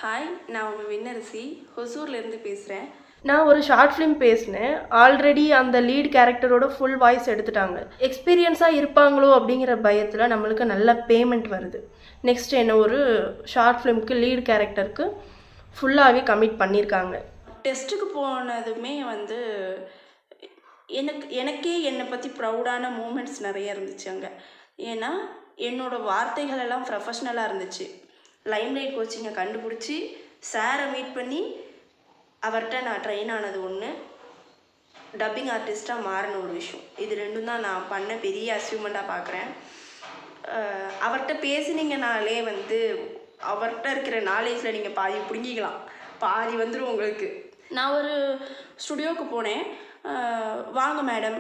Hi, நான் உங்கள் விண்ணரசி ஹொசூர்லேருந்து பேசுகிறேன். நான் ஒரு ஷார்ட் ஃபிலிம் பேசினேன். ஆல்ரெடி அந்த லீட் கேரக்டரோட ஃபுல் வாய்ஸ் எடுத்துட்டாங்க. எக்ஸ்பீரியன்ஸாக இருப்பாங்களோ அப்படிங்கிற பயத்தில் நம்மளுக்கு நல்ல பேமெண்ட் வருது. நெக்ஸ்ட் என்ன ஒரு ஷார்ட் ஃபிலிம்க்கு லீட் கேரக்டருக்கு ஃபுல்லாகவே கமிட் பண்ணியிருக்காங்க. டெஸ்ட்டுக்கு போனதுமே எனக்கே என்னை பற்றி ப்ரௌடான மூமெண்ட்ஸ் நிறைய இருந்துச்சு அங்கே. ஏன்னா என்னோடய வார்த்தைகள் எல்லாம் ப்ரொஃபஷ்னலாக இருந்துச்சு. லைம்லைட் கோச்சிங்கை கண்டுபிடிச்சி சாரை மீட் பண்ணி அவர்கிட்ட நான் ட்ரெயின் ஆனது ஒன்று, டப்பிங் ஆர்டிஸ்ட்டாக மாறின ஒரு விஷயம். இது ரெண்டும் தான் நான் பண்ண பெரிய அச்சீவ்மெண்ட்டாக பார்க்குறேன். அவர்கிட்ட பேசினீங்கனாலே அவர்கிட்ட இருக்கிற நாலேஜில் நீங்கள் பாதி பிடுங்கிக்கலாம், பாதி வந்துடும் உங்களுக்கு. நான் ஒரு ஸ்டுடியோவுக்கு போனேன். வாங்க மேடம்,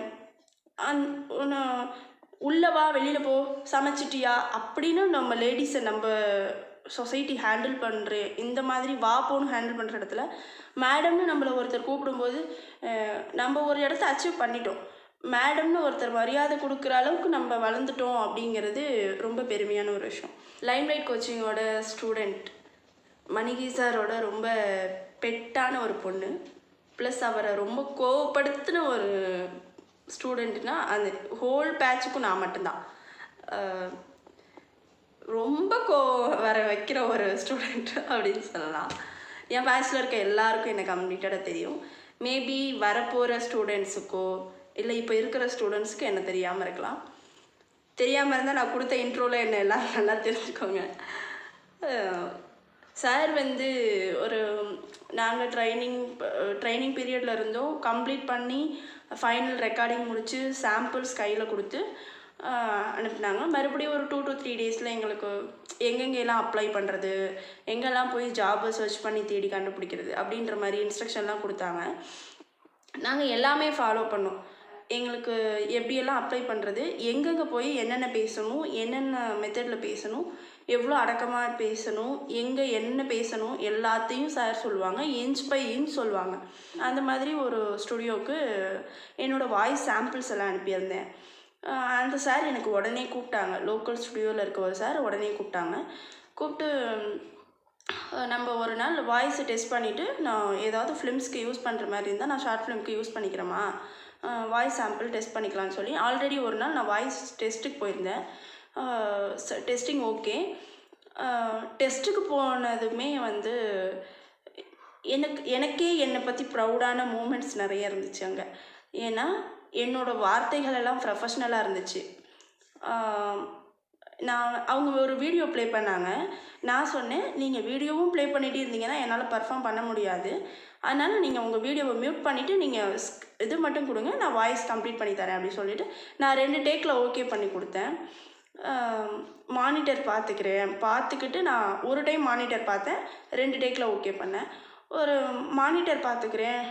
உள்ளவா வெளியில் போ, சமைச்சிட்டியா அப்படின்னு நம்ம லேடிஸை நம்ம சொசைட்டி ஹேண்டில் பண்ணுற இந்த மாதிரி வா போன்னு ஹேண்டில் பண்ணுற இடத்துல மேடம்னு நம்மளை ஒருத்தர் கூப்பிடும்போது நம்ம ஒரு இடத்த அச்சீவ் பண்ணிட்டோம். மேடம்னு ஒருத்தர் மரியாதை கொடுக்குற அளவுக்கு நம்ம வளர்ந்துட்டோம் அப்படிங்கிறது ரொம்ப பெருமையான ஒரு விஷயம். லைம்லைட் கோச்சிங்கோட ஸ்டூடெண்ட் மணிகி சாரோட ரொம்ப பெட்டான ஒரு பொண்ணு, ப்ளஸ் அவரை ரொம்ப கோவப்படுத்தின ஒரு ஸ்டூடெண்ட்னா அந்த ஹோல் பேட்சுக்கும் நான் மட்டும்தான். ரொம்ப வர வைக்கிற ஒரு ஸ்டூடெண்ட் அப்படின்னு சொல்லலாம். என் பேட்சில் இருக்க எல்லாருக்கும் என்னை கம்ப்ளீட்டடாக தெரியும். மேபி வரப்போகிற ஸ்டூடெண்ட்ஸுக்கோ இல்லை இப்போ இருக்கிற ஸ்டூடெண்ட்ஸுக்கு என்ன தெரியாமல் இருக்கலாம். தெரியாமல் இருந்தால் நான் கொடுத்த இன்ட்ரோவில் என்ன எல்லோரும் நல்லா தெரிஞ்சுக்கோங்க. சார் ஒரு நாங்கள் ட்ரைனிங் பீரியடில் இருந்தோம், கம்ப்ளீட் பண்ணி ஃபைனல் ரெக்கார்டிங் முடித்து சாம்பிள்ஸ் கையில் கொடுத்து அனுப்புனாங்க. மறுபடியும் ஒரு 2 to 3 டேஸில் எங்களுக்கு எங்கெங்கெல்லாம் அப்ளை பண்ணுறது, எங்கெல்லாம் போய் ஜாபை சர்ச் பண்ணி தேடி கண்டுபிடிக்கிறது அப்படின்ற மாதிரி இன்ஸ்ட்ரக்ஷன்லாம் கொடுத்தாங்க. நாங்கள் எல்லாமே ஃபாலோ பண்ணோம். எங்களுக்கு எப்படியெல்லாம் அப்ளை பண்ணுறது, எங்கெங்கே போய் என்னென்ன பேசணும், என்னென்ன மெத்தடில் பேசணும், எவ்வளோ அடக்கமாக பேசணும், எங்கே என்ன பேசணும் எல்லாத்தையும் சார் சொல்லுவாங்க. இன்ச் பை இன்ச் சொல்லுவாங்க. அந்த மாதிரி ஒரு ஸ்டுடியோவுக்கு என்னோடய வாய்ஸ் சாம்பிள்ஸ் எல்லாம் அனுப்பியிருந்தேன். அந்த சார் எனக்கு உடனே கூப்பிட்டாங்க. லோக்கல் ஸ்டுடியோவில் இருக்க ஒரு சார் உடனே கூப்பிட்டு நம்ம ஒரு நாள் வாய்ஸை டெஸ்ட் பண்ணிவிட்டு நான் ஏதாவது ஃபிலிம்ஸ்க்கு யூஸ் பண்ணுற மாதிரி இருந்தால் நான் ஷார்ட் ஃபிலிம்க்கு யூஸ் பண்ணிக்கிறேம்மா, வாய்ஸ் சாம்பிள் டெஸ்ட் பண்ணிக்கலாம்னு சொல்லி ஆல்ரெடி ஒரு நாள் நான் வாய்ஸ் டெஸ்ட்டுக்கு போயிருந்தேன். Testing okay. டெஸ்ட்டுக்கு போனதுமே எனக்கே என்னை பற்றி ப்ரௌடான மூமெண்ட்ஸ் நிறைய இருந்துச்சு அங்கே. ஏன்னா என்னோடய வார்த்தைகள் எல்லாம் ப்ரொஃபஷ்னலாக இருந்துச்சு. அவங்க ஒரு வீடியோ ப்ளே பண்ணாங்க. நான் சொன்னேன், நீங்கள் வீடியோவும் ப்ளே பண்ணிகிட்டு இருந்தீங்கன்னா என்னால் பர்ஃபார்ம் பண்ண முடியாது, அதனால் நீங்கள் உங்கள் வீடியோவை மியூட் பண்ணிவிட்டு நீங்கள் இது மட்டும் கொடுங்க, நான் வாய்ஸ் கம்ப்ளீட் பண்ணி தரேன் அப்படின்னு சொல்லிவிட்டு நான் 2 டேக்கில் ஓகே பண்ணி கொடுத்தேன். மானிட்டர் பார்த்துக்கிட்டு நான் ஒரு டைம் மானிட்டர் பார்த்தேன், 2 டேக்கில் ஓகே பண்ணேன். ஒரு மானிட்டர் பார்த்துக்கிறேன்,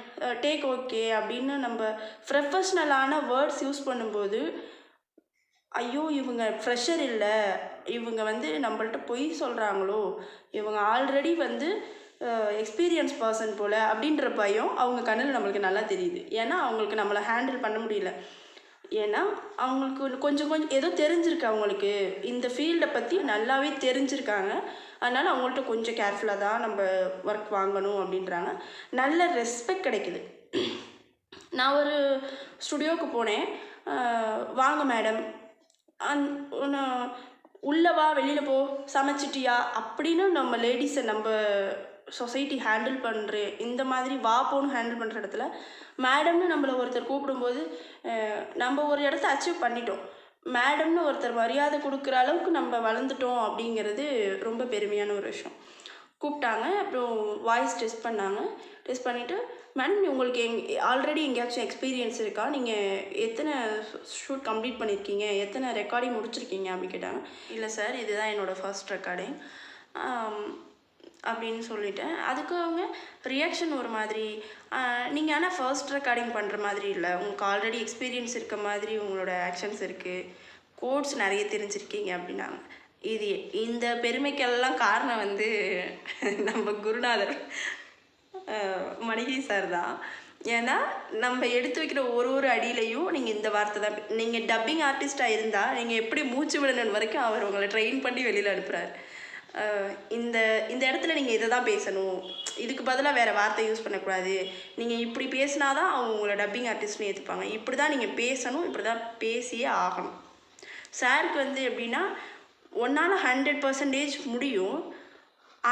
டேக் ஓகே அப்படின்னு நம்ம ப்ரொஃபஷ்னலான வேர்ட்ஸ் யூஸ் பண்ணும்போது ஐயோ இவங்க ஃப்ரெஷர் இல்லை, இவங்க நம்மள்ட்ட பொய் சொல்கிறாங்களோ, இவங்க ஆல்ரெடி எக்ஸ்பீரியன்ஸ் பர்சன் போல் அப்படின்ற பயம் அவங்க கண்ணில் நம்மளுக்கு நல்லா தெரியுது. ஏன்னா அவங்களுக்கு நம்மளை ஹேண்டில் பண்ண முடியல. ஏன்னா அவங்களுக்கு கொஞ்சம் ஏதோ தெரிஞ்சிருக்கு, அவங்களுக்கு இந்த ஃபீல்டை பற்றி நல்லாவே தெரிஞ்சிருக்காங்க. அதனால் அவங்கள்ட்ட கொஞ்சம் கேர்ஃபுல்லாக தான் நம்ம ஒர்க் வாங்கணும் அப்படின்றாங்க. நல்ல ரெஸ்பெக்ட் கிடைக்குது. நான் ஒரு ஸ்டுடியோவுக்கு போனேன். வாங்க மேடம், உள்ளவா வெளியில் போ, சமைச்சிட்டியா அப்படின்னு நம்ம லேடிஸை நம்ம சொசைட்டி ஹேண்டில் பண்ணுற இந்த மாதிரி வா போன்னு ஹேண்டில் பண்ணுற இடத்துல மேடம்னு நம்மளை ஒருத்தர் கூப்பிடும்போது நம்ம ஒரு இடத்த அச்சீவ் பண்ணிட்டோம். மேடம்னு ஒருத்தர் மரியாதை கொடுக்குற அளவுக்கு நம்ம வளர்ந்துட்டோம் அப்படிங்கிறது ரொம்ப பெருமையான ஒரு விஷயம். கூப்பிட்டாங்க. அப்புறம் வாய்ஸ் டெஸ்ட் பண்ணாங்க. டெஸ்ட் பண்ணிவிட்டு மேடம் உங்களுக்கு ஆல்ரெடி எங்கேயாச்சும் எக்ஸ்பீரியன்ஸ் இருக்கா, நீங்கள் எத்தனை ஷூட் கம்ப்ளீட் பண்ணியிருக்கீங்க, எத்தனை ரெக்கார்டிங் முடிச்சிருக்கீங்க அப்படின்னு கேட்டாங்க. இல்லை சார், இதுதான் என்னோடய ஃபர்ஸ்ட் ரெக்கார்டிங் அப்படின்னு சொல்லிட்டேன். அதுக்கு அவங்க ரியாக்ஷன் ஒரு மாதிரி, நீங்கள் ஆனால் ஃபர்ஸ்ட் ரெக்கார்டிங் பண்ணுற மாதிரி இல்லை, உங்களுக்கு ஆல்ரெடி எக்ஸ்பீரியன்ஸ் இருக்க மாதிரி உங்களோட ஆக்ஷன்ஸ் இருக்குது, கோட்ஸ் நிறைய தெரிஞ்சிருக்கீங்க அப்படின்னாங்க. இந்த பெருமைக்கெல்லாம் காரணம் நம்ம குருநாதர் மணிகி சார் தான். ஏன்னா நம்ம எடுத்து வைக்கிற ஒரு அடியிலையும் நீங்கள் இந்த வார்த்தை தான், நீங்கள் டப்பிங் ஆர்டிஸ்ட்டாக இருந்தால் நீங்கள் எப்படி மூச்சு விடணும் வரைக்கும் அவர் உங்களை ட்ரெயின் பண்ணி வெளியில் அனுப்புகிறார். இந்த இந்த இடத்துல நீங்கள் இதை தான் பேசணும், இதுக்கு பதிலாக வேறு வார்த்தை யூஸ் பண்ணக்கூடாது, நீங்கள் இப்படி பேசினா தான் அவங்க உங்களை டப்பிங் ஆர்டிஸ்ட்னு ஏற்றுப்பாங்க, இப்படி தான் நீங்கள் பேசணும், இப்படி தான் பேசியே ஆகணும். சாருக்கு வந்து எப்படின்னா ஒன்றால் 100% முடியும்,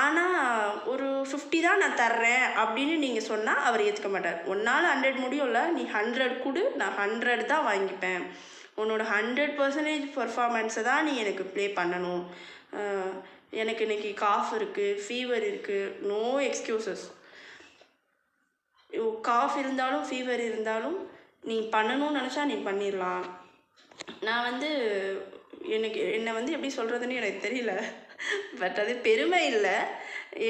ஆனால் ஒரு 50 தான் நான் தர்றேன் அப்படின்னு நீங்கள் சொன்னால் அவர் ஏற்றுக்க மாட்டார். ஒன்றால் 100 முடியும்ல, நீ 100 கொடு, நான் 100 தான் வாங்கிப்பேன், உன்னோட 100% பர்ஃபார்மன்ஸை தான் நீ எனக்கு ப்ளே பண்ணணும், எனக்கு இன்றைக்கி காஃப் இருக்குது, ஃபீவர் இருக்குது, நோ எக்ஸ்கியூசஸ். காஃப் இருந்தாலும் ஃபீவர் இருந்தாலும் நீ பண்ணணும்னு நினச்சா நீ பண்ணிடலாம். நான் வந்து என்னை வந்து எப்படி சொல்கிறதுன்னு எனக்கு தெரியல, பட் அது பெருமை இல்லை,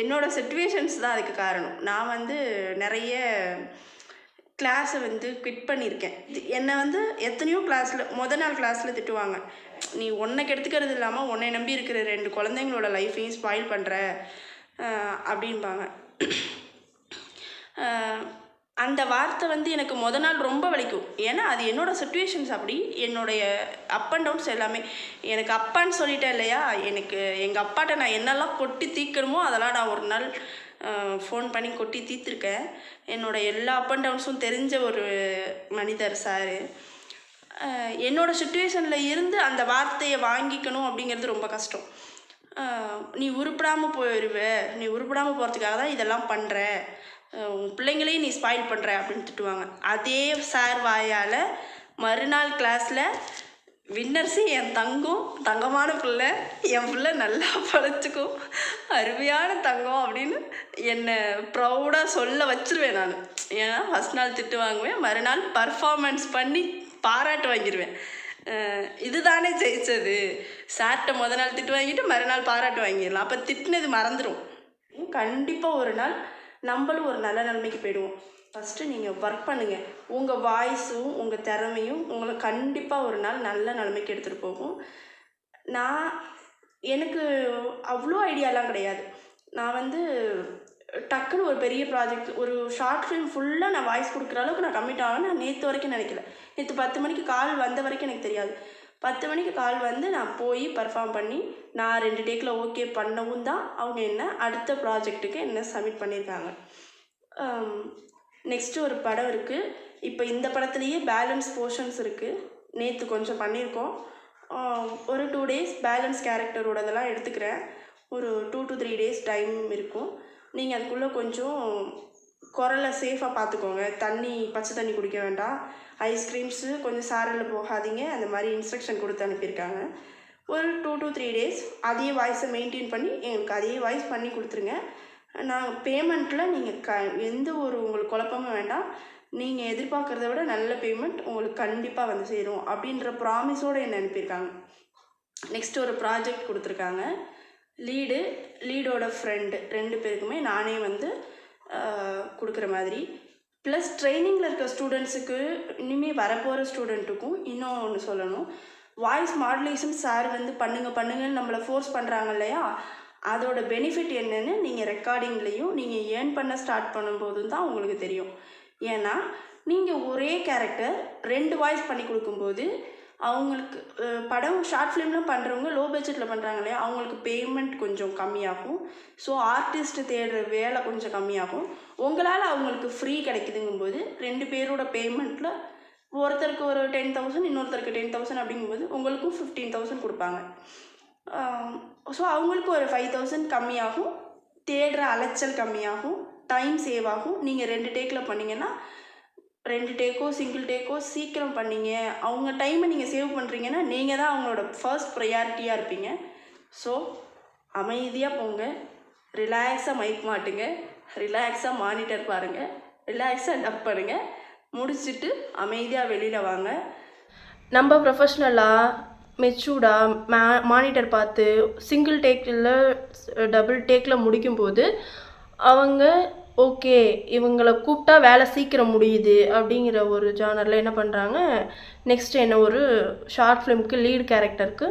என்னோடய சிச்சுவேஷன்ஸ் தான் அதுக்கு காரணம். நான் வந்து நிறைய கிளாஸை வந்து குவிட் பண்ணியிருக்கேன். என்னை வந்து எத்தனையோ மொதல் நாள் கிளாஸில் திட்டுவாங்க, நீ உன்னை கெடுத்துக்கிறது இல்லாமல் உன்னை நம்பி இருக்கிற 2 குழந்தைங்களோட லைஃப்பையும் ஸ்பாயில் பண்ணுற அப்படின்பாங்க. அந்த வார்த்தை வந்து எனக்கு மொதல் நாள் ரொம்ப வலிக்கும், ஏன்னா அது என்னோடய சிச்சுவேஷன்ஸ் அப்படி, என்னுடைய அப் அண்ட் டவுன்ஸ் எல்லாமே. எனக்கு அப்பான்னு சொல்லிட்டேன் இல்லையா, எனக்கு எங்கள் அப்பாட்ட நான் என்னெல்லாம் கொட்டி தீர்க்கணுமோ அதெல்லாம் நான் ஒரு நாள் ஃபோன் பண்ணி கொட்டி தீர்த்துருக்கேன். என்னோடய எல்லா அப் அண்ட் டவுன்ஸும் தெரிஞ்ச ஒரு மனிதர் சார். என்னோடய சுச்சுவேஷனில் இருந்து அந்த வார்த்தையை வாங்கிக்கணும் அப்படிங்கிறது ரொம்ப கஷ்டம். நீ உருப்படாமல் போயிடுவ, நீ உருப்படாமல் போகிறதுக்காக தான் இதெல்லாம் பண்ணுற, உன் பிள்ளைங்களையும் நீ ஸ்பாயில் பண்ணுற அப்படின்னு திட்டுவாங்க. அதே சார் வாயால் மறுநாள் கிளாஸில் வின்னர்ஸு என் தங்கமான பிள்ளை, என் பிள்ளை நல்லா படிச்சுக்கும், அருமையான தங்கம் அப்படின்னு என்னை ப்ரௌடாக சொல்ல வச்சுருவேன் நான். ஏன்னா ஃபஸ்ட் நாள் திட்டு வாங்குவேன், மறுநாள் பர்ஃபார்மன்ஸ் பண்ணி பாராட்டு வாங்கிடுவேன். இதுதானே ஜெயிச்சது, சார்கிட்ட மொதல் நாள் திட்டு வாங்கிட்டு மறுநாள் பாராட்டு வாங்கிடலாம், அப்போ திட்டுனது மறந்துடும். கண்டிப்பாக ஒரு நாள் நம்மளும் ஒரு நல்ல நிலைமைக்கு போயிடுவோம். ஃபஸ்ட்டு நீங்கள் ஒர்க் பண்ணுங்கள், உங்கள் வாய்ஸும் உங்கள் திறமையும் உங்களை கண்டிப்பாக ஒரு நாள் நல்ல நிலைமைக்கு எடுத்துகிட்டு போகும். எனக்கு அவ்வளோ ஐடியாலாம் கிடையாது. நான் வந்து டக்குன்னு ஒரு பெரிய ப்ராஜெக்ட், ஒரு ஷார்ட் ஃபிலிம் ஃபுல்லாக நான் வாய்ஸ் கொடுக்குற அளவுக்கு நான் கம்மிட் ஆகணும்னு நான் நேற்று வரைக்கும் நினைக்கல. நேற்று 10 மணிக்கு கால் வந்த வரைக்கும் எனக்கு தெரியாது. 10 மணிக்கு கால் வந்து நான் போய் பர்ஃபார்ம் பண்ணி நான் 2 டேக்கில் ஓகே பண்ணவும் தான் அவங்க என்ன அடுத்த ப்ராஜெக்ட்டுக்கு என்ன சப்மிட் பண்ணியிருக்காங்க. நெக்ஸ்ட்டு ஒரு படம் இருக்குது, இப்போ இந்த படத்துலேயே பேலன்ஸ் போர்ஷன்ஸ் இருக்குது. நேற்று கொஞ்சம் பண்ணியிருக்கோம், ஒரு 2 days பேலன்ஸ் கேரக்டரோடதெல்லாம் எடுத்துக்கிறேன். ஒரு 2 to 3 days டைம் இருக்கும். நீங்கள் அதுக்குள்ளே கொஞ்சம் குரலை சேஃபாக பார்த்துக்கோங்க, பச்சை தண்ணி குடிக்க வேண்டாம், ஐஸ்கிரீம்ஸு கொஞ்சம் சாரலில் போகாதீங்க, அந்த மாதிரி இன்ஸ்ட்ரக்ஷன் கொடுத்து அனுப்பியிருக்காங்க. ஒரு 2 to 3 days அதே வாய்ஸை மெயின்டைன் பண்ணி எங்களுக்கு அதே வாய்ஸ் பண்ணி கொடுத்துருங்க. நாங்கள் பேமெண்ட்டில் நீங்கள் எந்த ஒரு உங்களுக்கு குழப்பமும் வேண்டாம், நீங்கள் எதிர்பார்க்குறத விட நல்ல பேமெண்ட் உங்களுக்கு கண்டிப்பாக வந்து சேரும் அப்படின்ற ப்ராமிஸோடு என்னை அனுப்பியிருக்காங்க. நெக்ஸ்ட்டு ஒரு ப்ராஜெக்ட் கொடுத்துருக்காங்க. லீடோட ஃப்ரெண்டு 2 பேருக்குமே நானே வந்து கொடுக்குற மாதிரி, ப்ளஸ் ட்ரைனிங்கில் இருக்க ஸ்டூடெண்ட்ஸுக்கு இனிமேல் வரப்போகிற ஸ்டூடெண்ட்டுக்கும் இன்னும் ஒன்று சொல்லணும். வாய்ஸ் மாடுலேஷன் சார் வந்து பண்ணுங்கன்னு நம்மளை ஃபோர்ஸ் பண்ணுறாங்க இல்லையா, அதோட பெனிஃபிட் என்னென்னு நீங்கள் ரெக்கார்டிங்லேயும் நீங்கள் ஏர்ன் பண்ண ஸ்டார்ட் பண்ணும்போது தான் உங்களுக்கு தெரியும். ஏன்னா நீங்கள் ஒரே கேரக்டர் 2 வாய்ஸ் பண்ணி கொடுக்கும்போது அவங்களுக்கு படம் ஷார்ட் ஃபிலிம்லாம் பண்ணுறவங்க லோ பட்ஜெட்டில் பண்ணுறாங்க இல்லையா, அவங்களுக்கு பேமெண்ட் கொஞ்சம் கம்மியாகும். ஸோ ஆர்டிஸ்ட்டு தேடுற வேலை கொஞ்சம் கம்மியாகும். உங்களால் அவங்களுக்கு ஃப்ரீ கிடைக்குதுங்கும்போது 2 பேரோட பேமெண்ட்டில் ஒருத்தருக்கு ஒரு 10,000 இன்னொருத்தருக்கு 10,000 அப்படிங்கும்போது உங்களுக்கும் 15,000 கொடுப்பாங்க. ஸோ அவங்களுக்கு ஒரு 5,000 கம்மியாகும், தேடுற அலைச்சல் கம்மியாகும், டைம் சேவ் ஆகும். நீங்கள் 2 டேக்கில் பண்ணிங்கன்னா 2 டேக்கோ சிங்கிள் டேக்கோ சீக்கிரம் பண்ணிங்க, அவங்க டைமை நீங்கள் சேவ் பண்ணுறீங்கன்னா நீங்கள் தான் அவங்களோட ஃபர்ஸ்ட் ப்ரையாரிட்டியாக இருப்பீங்க. ஸோ அமைதியாக போங்க, ரிலாக்ஸாக மைக் மாட்டுங்க, ரிலாக்ஸாக மானிட்டர் பாருங்கள், ரிலாக்ஸாக டப் பண்ணுங்கள், முடிச்சுட்டு அமைதியாக வெளியில் வாங்க. நம்ம ப்ரொஃபஷ்னலாக மெச்சூர்டாக மானிட்டர் பார்த்து சிங்கிள் டேக்கில் டபுள் டேக்கில் முடிக்கும்போது அவங்க ஓகே இவங்களை கூப்பிட்டா வேலை சீக்கிரம் முடியுது அப்படிங்கிற ஒரு ஜானரில் என்ன பண்ணுறாங்க, நெக்ஸ்ட் என்ன ஒரு ஷார்ட் ஃபிலிம்க்கு லீட் கேரக்டருக்கு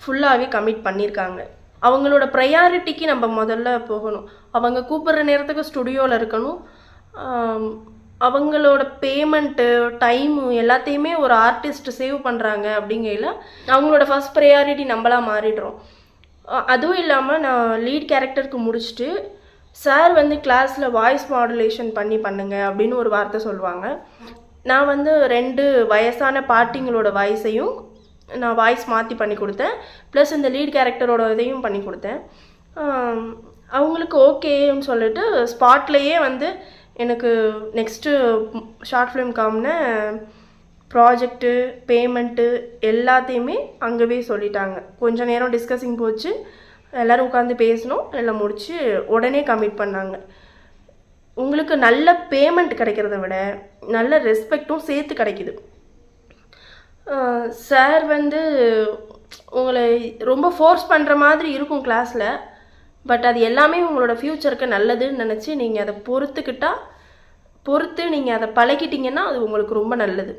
ஃபுல்லாகவே கமிட் பண்ணியிருக்காங்க. அவங்களோட ப்ரையாரிட்டிக்கு நம்ம முதல்ல போகணும். அவங்க கூப்பிட்ற நேரத்துக்கு ஸ்டுடியோவில் இருக்கணும். அவங்களோட பேமெண்ட்டு டைமு எல்லாத்தையுமே ஒரு ஆர்டிஸ்ட் சேவ் பண்ணுறாங்க அப்படிங்கையில் அவங்களோட ஃபஸ்ட் ப்ரையாரிட்டி நம்மளாக மாறிடுறோம். அதுவும் இல்லாமல் நான் லீட் கேரக்டருக்கு முடிச்சுட்டு சார் வந்து கிளாஸில் வாய்ஸ் மாடுலேஷன் பண்ணுங்க அப்படின்னு ஒரு வார்த்தை சொல்லுவாங்க. நான் வந்து 2 வயசான பாட்டிங்களோட வாய்ஸையும் நான் வாய்ஸ் மாற்றி பண்ணி கொடுத்தேன். ப்ளஸ் இந்த லீட் கேரக்டரோட இதையும் பண்ணி கொடுத்தேன். அவங்களுக்கு ஓகேன்னு சொல்லிட்டு ஸ்பாட்லேயே வந்து எனக்கு நெக்ஸ்ட்டு ஷார்ட் ஃபிலிம் காமின ப்ராஜெக்ட்டு பேமெண்ட்டு எல்லாத்தையுமே அங்கேவே சொல்லிட்டாங்க. கொஞ்சம் நேரம் டிஸ்கஸிங் போச்சு, எல்லோரும் உட்காந்து பேசணும், எல்லாம் முடித்து உடனே கமிட் பண்ணாங்க. உங்களுக்கு நல்ல பேமெண்ட் கிடைக்கிறத விட நல்ல ரெஸ்பெக்டும் சேர்த்து கிடைக்குது. சார் வந்து உங்களை ரொம்ப ஃபோர்ஸ் பண்ணுற மாதிரி இருக்கும் கிளாஸில், பட் அது எல்லாமே உங்களோட ஃப்யூச்சருக்கு நல்லதுன்னு நினச்சி நீங்கள் அதை பொறுத்து நீங்கள் அதை பழகிட்டீங்கன்னா அது உங்களுக்கு ரொம்ப நல்லது.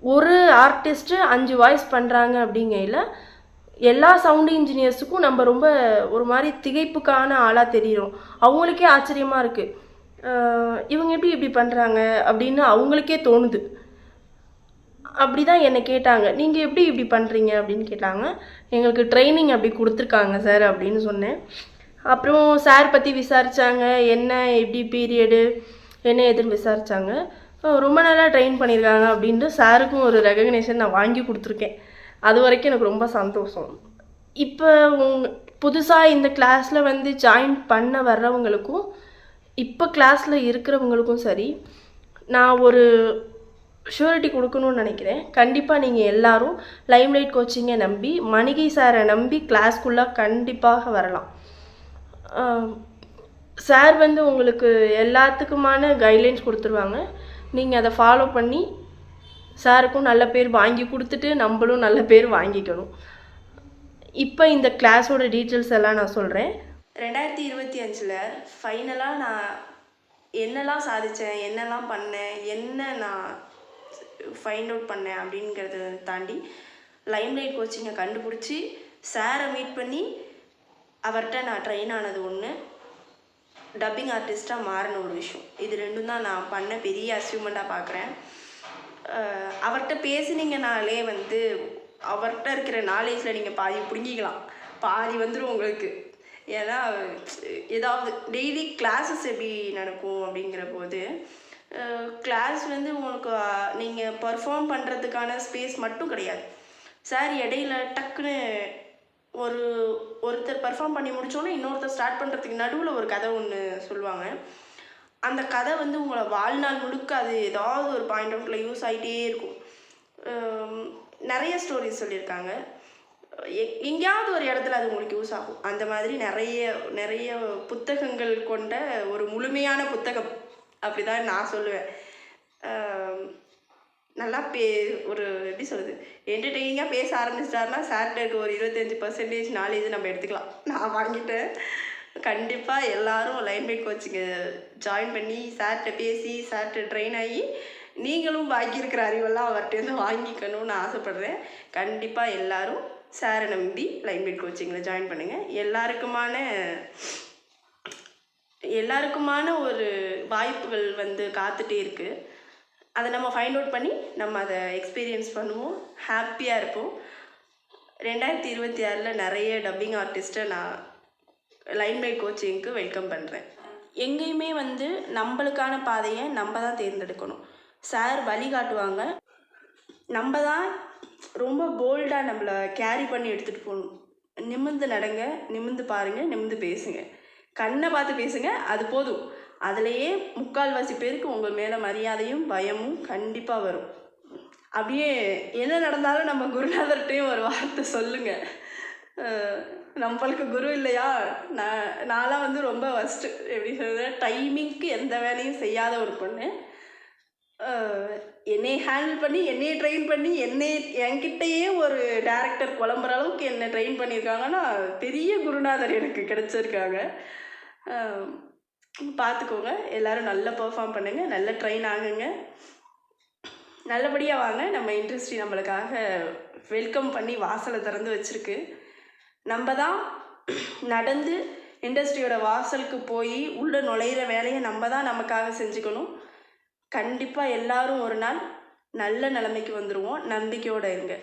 ஒரு ஆர்டிஸ்ட்டு 5 வாய்ஸ் பண்ணுறாங்க அப்படிங்கையில் எல்லா சவுண்டு இன்ஜினியர்ஸுக்கும் நம்ம ரொம்ப ஒரு மாதிரி திகைப்புக்கான ஆளாக தெரியும். அவங்களுக்கே ஆச்சரியமாக இருக்குது, இவங்க இப்படி பண்ணுறாங்க அப்படின்னு அவங்களுக்கே தோணுது. அப்படி தான் என்னை கேட்டாங்க, நீங்கள் இப்படி பண்ணுறீங்க அப்படின்னு கேட்டாங்க. எங்களுக்கு ட்ரைனிங் அப்படி கொடுத்துருக்காங்க சார் அப்படின்னு சொன்னேன். அப்புறம் சார் பற்றி விசாரித்தாங்க, என்ன எப்படி பீரியடு என்ன எதுன்னு விசாரித்தாங்க. ரொம்ப நல்லா ட்ரெயின் பண்ணியிருக்காங்க அப்படின்ட்டு சாருக்கும் ஒரு ரெகக்னேஷன் நான் வாங்கி கொடுத்துருக்கேன். அது வரைக்கும் எனக்கு ரொம்ப சந்தோஷம். இப்போ புதுசாக இந்த கிளாஸில் வந்து ஜாயின் பண்ண வர்றவங்களுக்கும் இப்போ கிளாஸில் இருக்கிறவங்களுக்கும் சரி, நான் ஒரு ஷூரிட்டி கொடுக்கணும்னு நினைக்கிறேன். கண்டிப்பாக நீங்கள் எல்லோரும் லைம்லைட் கோச்சிங்கை நம்பி மணிகை சாரை நம்பி கிளாஸ்க்குள்ளே கண்டிப்பாக வரலாம். சார் வந்து உங்களுக்கு எல்லாத்துக்குமான கைட்லைன்ஸ் கொடுத்துருவாங்க. நீங்கள் அதை ஃபாலோ பண்ணி சாருக்கும் நல்ல பேர் வாங்கி கொடுத்துட்டு நம்மளும் நல்ல பேர் வாங்கிக்கணும். இப்போ இந்த கிளாஸோட டீட்டெயில்ஸ் எல்லாம் நான் சொல்கிறேன். 2025 ஃபைனலாக நான் என்னெல்லாம் சாதித்தேன், என்னெல்லாம் பண்ணேன், என்ன நான் ஃபைண்ட் அவுட் பண்ணேன் அப்படிங்கிறத தாண்டி லைம்லைட் கோச்சிங்கை கண்டுபிடிச்சி சாரை மீட் பண்ணி அவர்கிட்ட நான் ட்ரெயின் ஆனது ஒன்று, டப்பிங் ஆர்டிஸ்ட்டாக மாறின ஒரு விஷயம். இது 2ம் தான் நான் பண்ண பெரிய அச்சீவ்மெண்ட்டாக பார்க்குறேன். அவர்கிட்ட பேசினீங்கனாலே வந்து அவர்கிட்ட இருக்கிற நாலேஜில் நீங்கள் பாதி பிடுங்கிக்கலாம், பாதி வந்துடும் உங்களுக்கு. ஏன்னா ஏதாவது டெய்லி கிளாஸஸ் எப்படி நடக்கும் அப்படிங்கிற போது கிளாஸ் வந்து உங்களுக்கு நீங்கள் பர்ஃபார்ம் பண்ணுறதுக்கான ஸ்பேஸ் மட்டும் கிடையாது. சார் இடையில டக்குன்னு ஒருத்தர் பர்ஃபார்ம் பண்ணி முடித்தோன்னே இன்னொருத்தர் ஸ்டார்ட் பண்ணுறதுக்கு நடுவில் ஒரு கதை ஒன்று சொல்லுவாங்க. அந்த கதை வந்து உங்களை வாழ்நாள் முழுக்க அது ஏதாவது ஒரு பாயிண்ட் அவுட்டில் யூஸ் ஆகிட்டே இருக்கும். நிறைய ஸ்டோரிஸ் சொல்லியிருக்காங்க, எங்கேயாவது ஒரு இடத்துல அது உங்களுக்கு யூஸ் ஆகும். அந்த மாதிரி நிறைய புத்தகங்கள் கொண்ட ஒரு முழுமையான புத்தகம் அப்படி தான் நான் சொல்லுவேன். நல்லா ஒரு எப்படி சொல்கிறது, என்டர்டெய்னிங்காக பேச ஆரம்பிச்சிட்டாருன்னா சார்கிட்ட இருக்க ஒரு 25% நாலேஜ் நம்ம எடுத்துக்கலாம். நான் வாங்கிட்டேன். கண்டிப்பாக எல்லோரும் லைம்லைட் கோச்சிங்கை ஜாயின் பண்ணி சார்கிட்ட பேசி சார்கிட்ட ட்ரெயின் ஆகி நீங்களும் வாங்கியிருக்கிற அறிவெல்லாம் அவர்கிட்டேருந்து வாங்கிக்கணும்னு ஆசைப்பட்றேன். கண்டிப்பாக எல்லோரும் சாரை நம்பி லைம்லைட் கோச்சிங்கில் ஜாயின் பண்ணுங்கள். எல்லாருக்குமான ஒரு வாய்ப்புகள் வந்து காத்துட்டே இருக்குது. அதை நம்ம ஃபைண்ட் அவுட் பண்ணி நம்ம அதை எக்ஸ்பீரியன்ஸ் பண்ணுவோம், ஹாப்பியாக இருப்போம். 2026 நிறைய டப்பிங் ஆர்டிஸ்ட்டை நான் லைம்லைட் கோச்சிங்க்கு வெல்கம் பண்ணுறேன். எங்கேயுமே வந்து நம்மளுக்கான பாதையை நம்ம தான் தேர்ந்தெடுக்கணும். சார் வழிகாட்டுவாங்க, நம்ம தான் ரொம்ப போல்டாக நம்மளை கேரி பண்ணி எடுத்துகிட்டு போகணும். நிமிர்ந்து நடங்க, நிமிர்ந்து பாருங்கள், நிமிர்ந்து பேசுங்க, கண்ணை பார்த்து பேசுங்க, அது போதும். அதுலேயே 3/4 பேருக்கு உங்கள் மேலே மரியாதையும் பயமும் கண்டிப்பாக வரும். அப்படியே என்ன நடந்தாலும் நம்ம குருநாதர்கிட்டையும் ஒரு வார்த்தை சொல்லுங்கள். நம்மளுக்கு குரு இல்லையா, நான்லாம் வந்து ரொம்ப ஃபஸ்ட்டு எப்படி சொல்கிறது, டைமிங்க்கு எந்த வேலையும் செய்யாத ஒரு பொண்ணு. என்னை ஹேண்டில் பண்ணி என்னையை ட்ரெயின் பண்ணி என்கிட்டயே ஒரு டேரக்டர் குழம்புற அளவுக்கு என்னை ட்ரெயின் பண்ணியிருக்காங்கன்னா பெரிய குருநாதர் எனக்கு கிடச்சிருக்காங்க. பார்த்துக்கோங்க, எல்லோரும் நல்லா பெர்ஃபார்ம் பண்ணுங்கள், நல்லா ட்ரெயின் ஆகுங்க, நல்லபடியாக வாங்க. நம்ம இண்டஸ்ட்ரி நம்மளுக்காக வெல்கம் பண்ணி வாசலை திறந்து வச்சுருக்கு. நம்ம தான் நடந்து இண்டஸ்ட்ரியோட வாசலுக்கு போய் உள்ளே நுழையிற வேலையை நம்ம தான் நமக்காக செஞ்சுக்கணும். கண்டிப்பாக எல்லோரும் ஒரு நாள் நல்ல நிலைமைக்கு வந்துடுவோம். நம்பிக்கையோடு இருங்க.